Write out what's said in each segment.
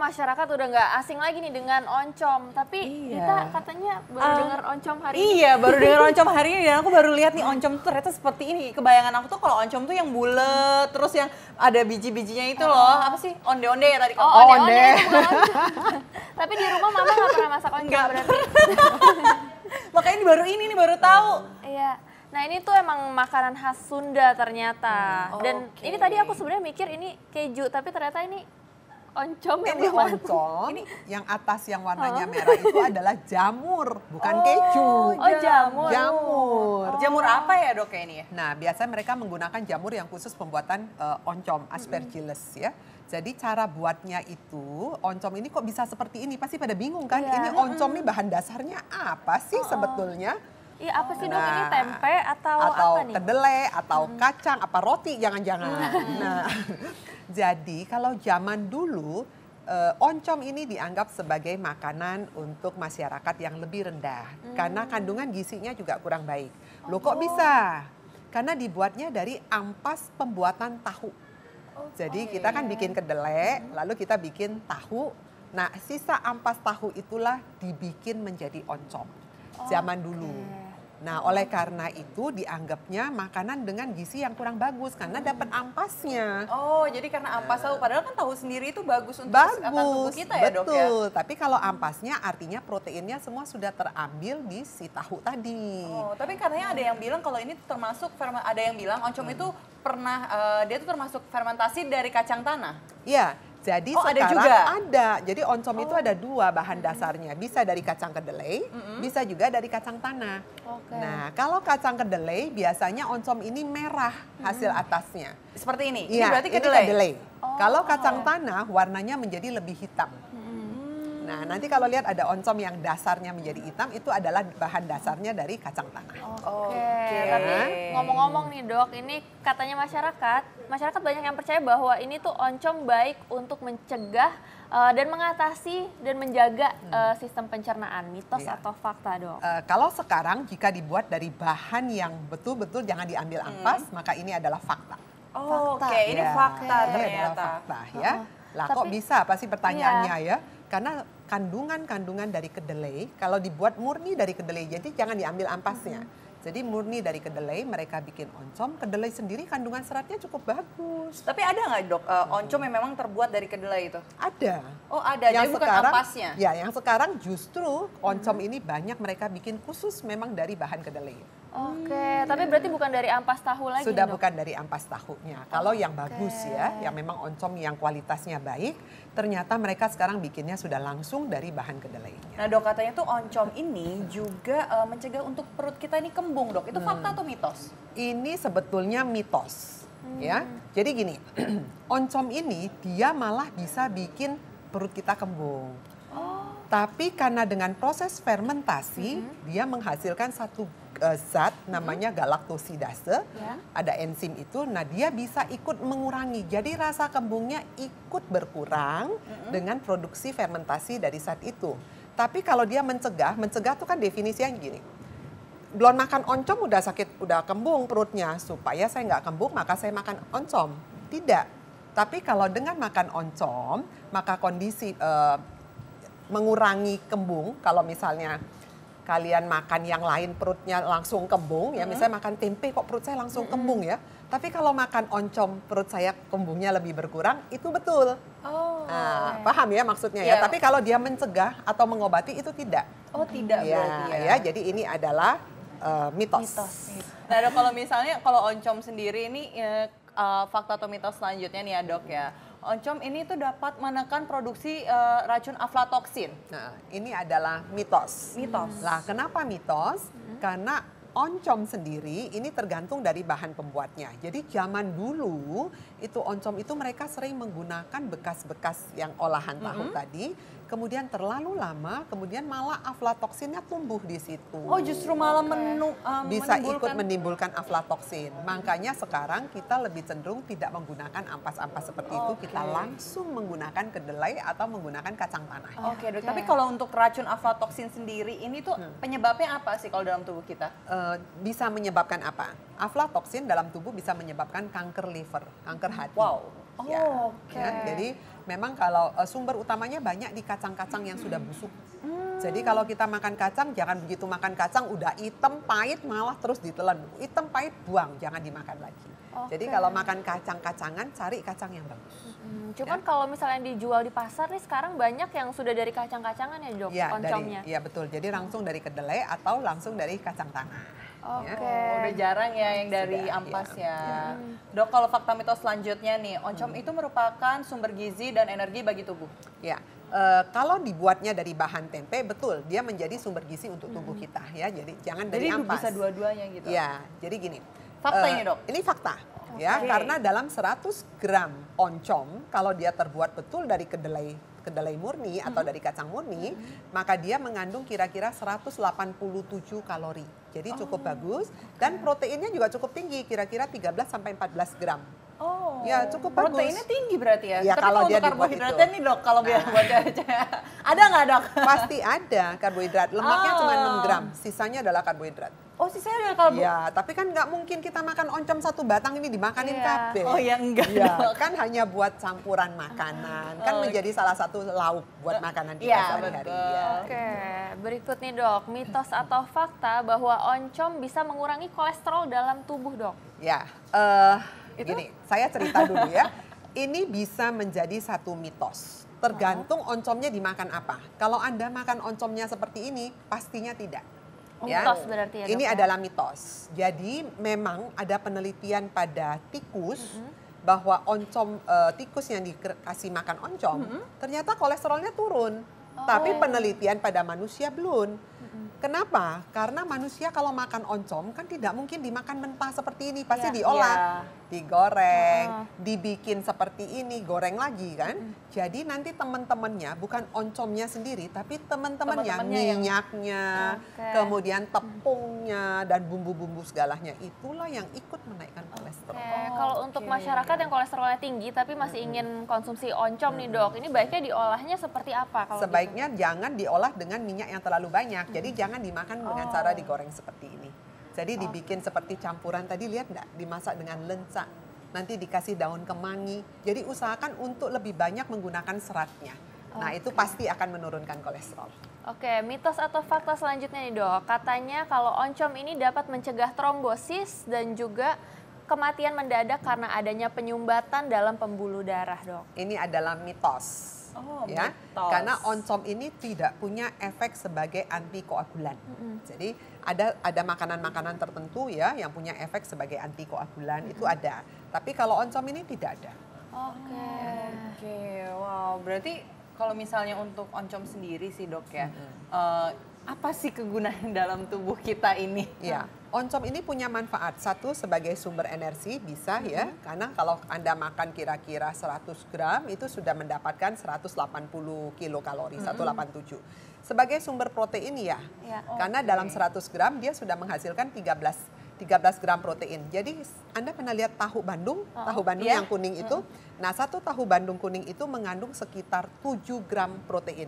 masyarakat udah nggak asing lagi nih dengan oncom. Tapi kita katanya baru dengar oncom hari ini. Iya, baru dengar oncom hari ini dan aku baru lihat nih oncom tuh ternyata seperti ini. Kebayangan aku tuh kalau oncom tuh yang bulet, terus yang ada biji-bijinya itu loh. Apa sih? Onde-onde ya tadi. Onde-onde. Tapi di rumah mama nggak pernah masak oncom berarti. Makanya ini baru baru tahu. Iya. Nah ini tuh emang makanan khas Sunda ternyata. Dan ini tadi aku sebenarnya mikir ini keju, tapi ternyata ini oncom yang Ini oncom, yang atas yang warnanya merah itu adalah jamur, bukan keju. Oh jamur. Jamur. Jamur apa ya dok ya ini ya? Nah biasanya mereka menggunakan jamur yang khusus pembuatan oncom, aspergillus ya. Jadi cara buatnya itu, oncom ini kok bisa seperti ini? Pasti pada bingung kan, ini oncom nih bahan dasarnya apa sih sebetulnya? Iya apa sih dok, ini tempe atau apa nih? Kedelai, atau kacang, apa roti jangan-jangan. Nah, jadi kalau zaman dulu, oncom ini dianggap sebagai makanan untuk masyarakat yang lebih rendah. Karena kandungan gizinya juga kurang baik. Loh kok bisa? Karena dibuatnya dari ampas pembuatan tahu. Jadi kita kan bikin kedelai, lalu kita bikin tahu. Nah sisa ampas tahu itulah dibikin menjadi oncom. Zaman dulu. Nah oleh karena itu dianggapnya makanan dengan gizi yang kurang bagus karena dapat ampasnya. Oh jadi karena ampas tahu, padahal kan tahu sendiri itu bagus untuk kesehatan tubuh kita ya dok ya? Betul, tapi kalau ampasnya artinya proteinnya semua sudah terambil di si tahu tadi. Oh tapi katanya ada yang bilang kalau ini termasuk, ada yang bilang oncom itu pernah, dia tuh termasuk fermentasi dari kacang tanah. Iya. Jadi sekarang ada juga? ada. Jadi oncom itu ada dua bahan dasarnya. Bisa dari kacang kedelai, bisa juga dari kacang tanah. Nah, kalau kacang kedelai biasanya oncom ini merah hasil atasnya. Seperti ini? Ini Iya, berarti ini kedelai? kedelai. Kalau kacang tanah warnanya menjadi lebih hitam. Nah, nanti kalau lihat ada oncom yang dasarnya menjadi hitam, itu adalah bahan dasarnya dari kacang tanah. Oke, tapi ngomong-ngomong nih dok, ini katanya masyarakat banyak yang percaya bahwa ini tuh oncom baik untuk mencegah dan mengatasi dan menjaga sistem pencernaan. Mitos atau fakta dok? Kalau sekarang jika dibuat dari bahan yang betul-betul jangan diambil ampas, maka ini adalah fakta. Oke, ini fakta ternyata. Ini adalah fakta ya. Lah kok bisa? Pasti pertanyaannya ya. Karena kandungan-kandungan dari kedelai, kalau dibuat murni dari kedelai, jadi jangan diambil ampasnya. Jadi murni dari kedelai, mereka bikin oncom, kedelai sendiri kandungan seratnya cukup bagus. Tapi ada nggak dok oncom yang memang terbuat dari kedelai itu? Ada. Oh ada, jadi bukan ampasnya? Ya, yang sekarang justru oncom ini banyak mereka bikin khusus memang dari bahan kedelai. Oke, tapi berarti bukan dari ampas tahu lagi Sudah dok? bukan dari ampas tahunya. Kalau yang bagus ya, yang memang oncom yang kualitasnya baik, ternyata mereka sekarang bikinnya sudah langsung dari bahan kedelainya. Nah dok, katanya tuh oncom ini juga mencegah untuk perut kita ini kembung dok. Itu fakta atau mitos? Ini sebetulnya mitos. Ya, jadi gini, oncom ini dia malah bisa bikin perut kita kembung. Tapi karena dengan proses fermentasi, dia menghasilkan satu zat namanya galaktosidase, ada enzim itu, nah dia bisa ikut mengurangi. Jadi rasa kembungnya ikut berkurang dengan produksi fermentasi dari zat itu. Tapi kalau dia mencegah tuh kan definisinya gini. Belum makan oncom udah sakit, udah kembung perutnya. Supaya saya nggak kembung maka saya makan oncom. Tidak. Tapi kalau dengan makan oncom, maka kondisi mengurangi kembung. Kalau misalnya kalian makan yang lain perutnya langsung kembung ya, misalnya makan tempe kok perut saya langsung kembung ya. Tapi kalau makan oncom perut saya kembungnya lebih berkurang, itu betul. Paham ya maksudnya ya. Tapi kalau dia mencegah atau mengobati itu tidak. Oh tidak berarti ya. Jadi ini adalah mitos. Nah dok, kalau misalnya kalau oncom sendiri ini fakta atau mitos selanjutnya nih ya dok ya. Oncom ini tuh dapat menekan produksi racun aflatoksin. Nah, ini adalah mitos. Mitos. Lah, kenapa mitos? Karena oncom sendiri ini tergantung dari bahan pembuatnya. Jadi zaman dulu itu oncom itu mereka sering menggunakan bekas-bekas yang olahan tahu tadi. Kemudian terlalu lama, kemudian malah aflatoksinnya tumbuh di situ. Oh justru malah bisa ikut menimbulkan aflatoksin. Makanya sekarang kita lebih cenderung tidak menggunakan ampas-ampas seperti itu. Kita langsung menggunakan kedelai atau menggunakan kacang tanah. Oke dok, tapi kalau untuk racun aflatoksin sendiri ini tuh penyebabnya apa sih kalau dalam tubuh kita? Bisa menyebabkan apa? aflatoksin dalam tubuh bisa menyebabkan kanker liver, kanker hati. Wow. Ya, Oke. ya, jadi memang kalau sumber utamanya banyak di kacang-kacang yang sudah busuk. Jadi kalau kita makan kacang, jangan begitu makan kacang udah hitam, pahit, malah terus ditelan. Hitam, pahit, buang, jangan dimakan lagi. Jadi kalau makan kacang-kacangan, cari kacang yang bagus. Cuman kalau misalnya dijual di pasar nih sekarang banyak yang sudah dari kacang-kacangan ya dok, Ya, oncomnya. iya betul. Jadi langsung dari kedelai atau langsung dari kacang tanah. Oke. Udah jarang ya yang dari Sudah, ampas ya. ya. Dok, kalau fakta mitos selanjutnya nih, oncom itu merupakan sumber gizi dan energi bagi tubuh. Ya, kalau dibuatnya dari bahan tempe, betul dia menjadi sumber gizi untuk tubuh kita ya. Jadi jangan dari Jadi ampas. bisa dua-duanya gitu. Ya, jadi gini. Fakta ini, Dok? Ini fakta. Ya, Oke. karena dalam 100 gram oncom, kalau dia terbuat betul dari kedelai murni atau dari kacang murni, maka dia mengandung kira-kira 187 kalori. Jadi cukup bagus dan proteinnya juga cukup tinggi, kira-kira 13 sampai 14 gram. Oh, Ya, cukup bagus. proteinnya tinggi berarti ya? Ya, Tapi kalau kalau dia untuk dibuat karbohidratnya itu. nih dok, kalau biar buat cewek-cewek. Ada nggak dok? Pasti ada karbohidrat, lemaknya cuma 6 Oh. gram, sisanya adalah karbohidrat. Oh sisanya ada karbo. Ya, tapi kan nggak mungkin kita makan oncom satu batang ini dimakanin Iya. kabeh. Oh ya enggak Ya, dok. kan hanya buat campuran makanan, kan Oh, menjadi salah satu lauk buat makanan kita Iya, sehari-hari. betul. Ya. Oke, berikut nih dok, mitos atau fakta bahwa oncom bisa mengurangi kolesterol dalam tubuh dok. Ya, gini, saya cerita dulu ya. Ini bisa menjadi satu mitos. Tergantung oncomnya dimakan apa. Kalau Anda makan oncomnya seperti ini, pastinya tidak. Mitos berarti ya, dok, Ini ya? adalah mitos. Jadi memang ada penelitian pada tikus bahwa oncom tikus yang dikasih makan oncom ternyata kolesterolnya turun. Tapi penelitian pada manusia belum. Kenapa? Karena manusia kalau makan oncom kan tidak mungkin dimakan mentah seperti ini, pasti Iya. diolah, Iya. digoreng, dibikin seperti ini, goreng lagi kan. Jadi nanti teman-temannya bukan oncomnya sendiri, tapi teman-temannya Teman-temannya yang- minyaknya, Oke. kemudian tepungnya dan bumbu-bumbu segalanya itulah yang ikut menaikkan kolesterol. Oke, kalau untuk Oke. masyarakat yang kolesterolnya tinggi tapi masih ingin konsumsi oncom nih dok, ini baiknya diolahnya seperti apa kalau Sebaiknya jangan diolah dengan minyak yang terlalu banyak. Jadi jangan dimakan dengan cara digoreng seperti ini. Jadi dibikin seperti campuran tadi, lihat nggak? Dimasak dengan lenca. Nanti dikasih daun kemangi. Jadi usahakan untuk lebih banyak menggunakan seratnya. Nah itu pasti akan menurunkan kolesterol. Oke, mitos atau fakta selanjutnya nih dok, katanya kalau oncom ini dapat mencegah trombosis dan juga kematian mendadak karena adanya penyumbatan dalam pembuluh darah dok. Ini adalah mitos. Oh, Ya, mitos. karena oncom ini tidak punya efek sebagai antikoagulan. Jadi ada makanan-makanan tertentu ya yang punya efek sebagai antikoagulan itu ada. Tapi kalau oncom ini tidak ada. Oke. Oke, wow. Berarti kalau misalnya untuk oncom sendiri sih dok ya, apa sih kegunaan dalam tubuh kita ini? Ya, oncom ini punya manfaat. Satu sebagai sumber energi bisa ya, karena kalau Anda makan kira-kira 100 gram itu sudah mendapatkan 180 kilokalori, 187. Sebagai sumber protein ya, Ya. karena dalam 100 gram dia sudah menghasilkan 13 gram protein. Jadi Anda pernah lihat tahu Bandung? Tahu Bandung Iya. yang kuning itu? Nah, satu tahu Bandung kuning itu mengandung sekitar 7 gram protein.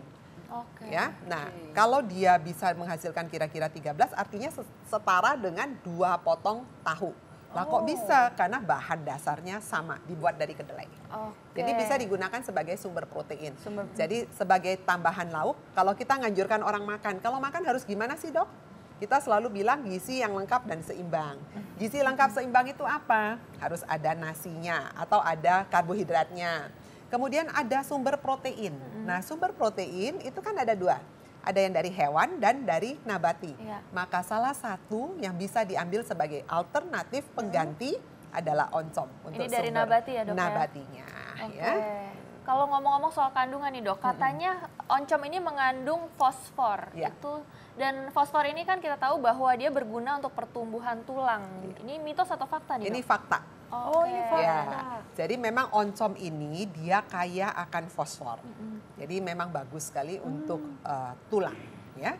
Oke. Ya, nah kalau dia bisa menghasilkan kira-kira 13, artinya setara dengan 2 potong tahu. Lah kok bisa? Karena bahan dasarnya sama, dibuat dari kedelai. Oke. Jadi bisa digunakan sebagai sumber protein. Jadi sebagai tambahan lauk, kalau kita nganjurkan orang makan, kalau makan harus gimana sih dok? Kita selalu bilang gizi yang lengkap dan seimbang. Gizi lengkap seimbang itu apa? Harus ada nasinya atau ada karbohidratnya. Kemudian ada sumber protein. Nah sumber protein itu kan ada 2. Ada yang dari hewan dan dari nabati. Iya. Maka salah satu yang bisa diambil sebagai alternatif pengganti adalah oncom. Untuk Ini dari sumber nabati ya, dok, ya? Nabatinya. Oke. Ya. Kalau ngomong-ngomong soal kandungan nih dok, katanya oncom ini mengandung fosfor. Ya. Dan fosfor ini kan kita tahu bahwa dia berguna untuk pertumbuhan tulang. Ini mitos atau fakta nih Ini dok? fakta. Oh, ini fakta. Ya, jadi memang oncom ini dia kaya akan fosfor. Jadi memang bagus sekali untuk tulang, ya.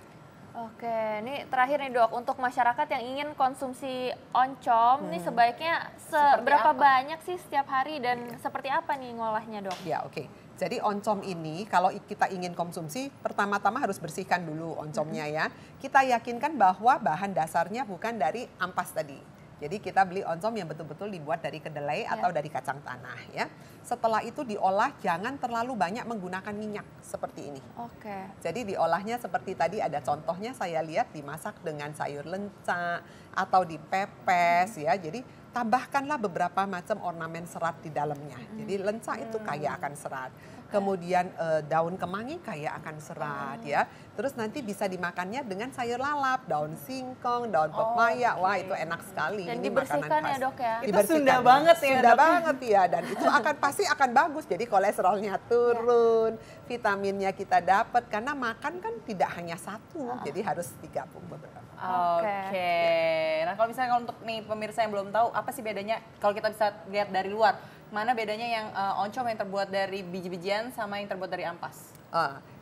Oke, ini terakhir nih dok, untuk masyarakat yang ingin konsumsi oncom, ini sebaiknya seberapa apa? banyak sih setiap hari dan seperti apa nih ngolahnya dok? Ya, oke. Jadi oncom ini kalau kita ingin konsumsi, pertama-tama harus bersihkan dulu oncomnya ya. Kita yakinkan bahwa bahan dasarnya bukan dari ampas tadi. Jadi kita beli oncom yang betul-betul dibuat dari kedelai atau dari kacang tanah ya. Setelah itu diolah, jangan terlalu banyak menggunakan minyak seperti ini. Oke. Jadi diolahnya seperti tadi ada contohnya saya lihat dimasak dengan sayur lenca atau dipepes ya. Jadi tambahkanlah beberapa macam ornamen serat di dalamnya. Jadi lenca itu kaya akan serat. Kemudian daun kemangi kaya akan serat ya. Terus nanti bisa dimakannya dengan sayur lalap, daun singkong, daun pepaya. Wah, itu enak sekali. Dan Ini dibersihkan makanan ya, khas. Dok ya? Itu Sunda banget ya, Sunda Dok. banget ya, dan itu pasti akan bagus. Jadi kolesterolnya turun, vitaminnya kita dapat karena makan kan tidak hanya satu, jadi harus digabung beberapa. Oke. Nah, kalau misalnya untuk nih pemirsa yang belum tahu, apa sih bedanya kalau kita bisa lihat dari luar? Mana bedanya yang oncom yang terbuat dari biji-bijian sama yang terbuat dari ampas?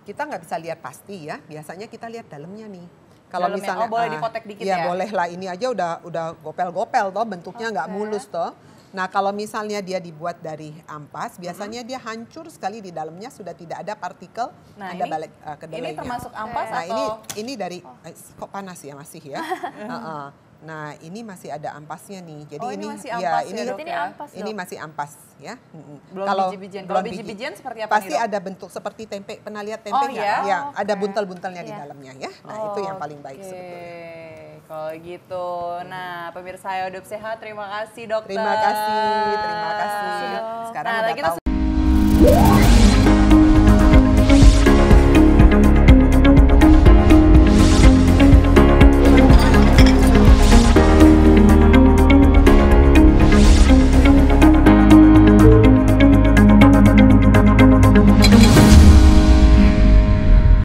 Kita nggak bisa lihat pasti ya, biasanya kita lihat dalamnya nih. Kalau Dalamnya, misalnya boleh dipotek dikit ya? ya? Boleh lah, ini aja udah gopel-gopel toh, bentuknya nggak mulus toh. Nah, kalau misalnya dia dibuat dari ampas, biasanya dia hancur sekali di dalamnya, sudah tidak ada partikel, Nah, ada ini- balik kedelainya. Ini termasuk ampas Nah, atau? ini dari kok panas ya masih ya. Nah, ini masih ada ampasnya nih. Jadi Ini masih ya, ampas ini ya, Dok, Ini ya? ampas, ini Dok. masih ampas ya. Belum Kalau biji-bijian. belum Kalau biji-bijian seperti apa Pasti nih, Dok? ada bentuk seperti tempe. Pernah lihat tempe Oh, nggak? ya? Ya, Oh, ada oke. buntel-buntelnya di Iya. dalamnya ya. Nah, itu yang paling baik sebetulnya. Kalau gitu. Nah, pemirsa Hidup Sehat, terima kasih dokter. Terima kasih, terima kasih. Dok. Sekarang Nah, udah kita tahu